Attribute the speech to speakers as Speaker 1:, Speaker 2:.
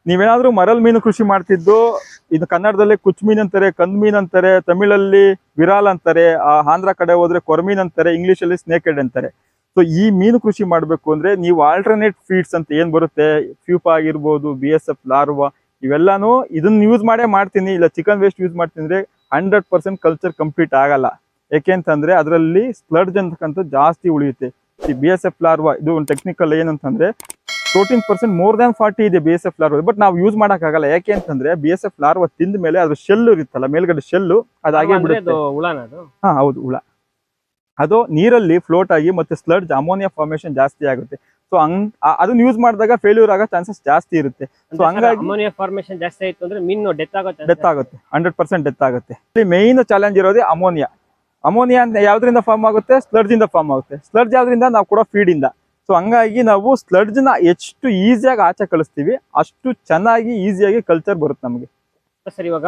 Speaker 1: ನೀವೇನಾದ್ರೂ ಮರಲ್ ಮೀನು ಕೃಷಿ ಮಾಡ್ತಿದ್ದು, ಇದು ಕನ್ನಡದಲ್ಲಿ ಕುಚ್ ಮೀನ್ ಅಂತಾರೆ, ಕಂದ್ ಮೀನ್ ಅಂತಾರೆ, ತಮಿಳಲ್ಲಿ ವಿರಾಲ್ ಅಂತಾರೆ, ಆಂಧ್ರ ಕಡೆ ಹೋದ್ರೆ ಕೊರ್ಮೀನ್ ಅಂತಾರೆ, ಇಂಗ್ಲಿಷ್ ಅಲ್ಲಿ ಸ್ನೇಕ್ ಹೆಡ್ ಅಂತಾರೆ. ಸೊ ಈ ಮೀನು ಕೃಷಿ ಮಾಡಬೇಕು ಅಂದ್ರೆ ನೀವು ಆಲ್ಟರ್ನೇಟ್ ಫೀಡ್ಸ್ ಅಂತ ಏನ್ ಬರುತ್ತೆ, ಫ್ಯೂಪಾ ಆಗಿರ್ಬೋದು, BSF ಲಾರ್ವಾ, ಇವೆಲ್ಲಾನು ಇದನ್ನ ಯೂಸ್ ಮಾಡೇ ಮಾಡ್ತೀನಿ, ಇಲ್ಲ ಚಿಕನ್ ವೇಸ್ಟ್ ಯೂಸ್ ಮಾಡ್ತೀನಿ ಅಂದ್ರೆ 100% ಕಲ್ಚರ್ ಕಂಪ್ಲೀಟ್ ಆಗಲ್ಲ. ಯಾಕೆಂತಂದ್ರೆ ಅದರಲ್ಲಿ ಸ್ಲಡ್ಜ್ ಅಂತಕ್ಕಂಥ ಜಾಸ್ತಿ ಉಳಿಯುತ್ತೆ. ಈ BSF ಲಾರ್ವಾ ಇದು ಒಂದು ಟೆಕ್ನಿಕಲ್ ಏನಂತಂದ್ರೆ 14% ಮೋರ್ ದ್ಯಾನ್ 40 ಇದೆ BSF ಲಾರ್ವಾ. ಬಟ್ ನಾವು ಯೂಸ್ ಮಾಡಕ್ಕಾಗಲ್ಲ. ಯಾಕೆ ಅಂತಂದ್ರೆ BSF ಲಾರ್ವಾ ತಿಂದ ಮೇಲೆ ಅದ್ರ ಶೆಲ್ ಇರುತ್ತಲ್ಲ, ಮೇಲ್ಗಡೆ ಶೆಲ್ಲು ಅದಾಗೆ ಬಿಡುತ್ತೆ. ಹಾ ಹೌದು, ಹುಳ. ಅದು ನೀರಲ್ಲಿ ಫ್ಲೋಟ್ ಆಗಿ ಮತ್ತೆ ಸ್ಲಡ್ಜ್ ಅಮೋನಿಯಾ ಫಾರ್ಮೇಶನ್ ಜಾಸ್ತಿ ಆಗುತ್ತೆ. ಸೊ ಅದನ್ನ ಯೂಸ್ ಮಾಡಿದಾಗ ಫೇಲ್ಯೂರ್ ಆಗೋ ಚಾನ್ಸಸ್ ಜಾಸ್ತಿ ಇರುತ್ತೆ. ಸೊ ಹಂಗಾಗಿ
Speaker 2: ಅಮೋನಿಯಾ ಫಾರ್ಮೇಶನ್ ಜಾಸ್ತಿ ಆಯ್ತು ಅಂದ್ರೆ ಮೀನು ಡೆತ್ ಆಗುತ್ತೆ.
Speaker 1: 100% ಡೆತ್ ಆಗುತ್ತೆ. ಇಲ್ಲಿ ಮೇನ್ ಚಾಲೆಂಜ್ ಇರೋದೇ ಅಮೋನಿಯಾ. ಅಮೋನಿಯಾ ಅಂತ ಯಾವ್ದ್ರಿಂದ ಫಾರ್ಮ್ ಆಗುತ್ತೆ? ಸ್ಲಡ್ಜ್ ಇಂದ ಫಾರ್ಮ್ ಆಗುತ್ತೆ. ಸ್ಲಡ್ಜ್ ಯಾವ್ದ್ರಿಂದ? ನಾವು ಕೊಡೋ ಫೀಡ್ ಇಂದ. ಸೊ ಹಂಗಾಗಿ ನಾವು ಸ್ಲಡ್ಜ್ ನ ಎಷ್ಟು ಈಸಿಯಾಗಿ ಆಚೆ ಕಳಿಸ್ತೀವಿ ಅಷ್ಟು ಚೆನ್ನಾಗಿ ಈಸಿಯಾಗಿ ಕಲ್ಚರ್ ಬರುತ್ತೆ ನಮಗೆ.
Speaker 2: ಸರ್ ಇವಾಗ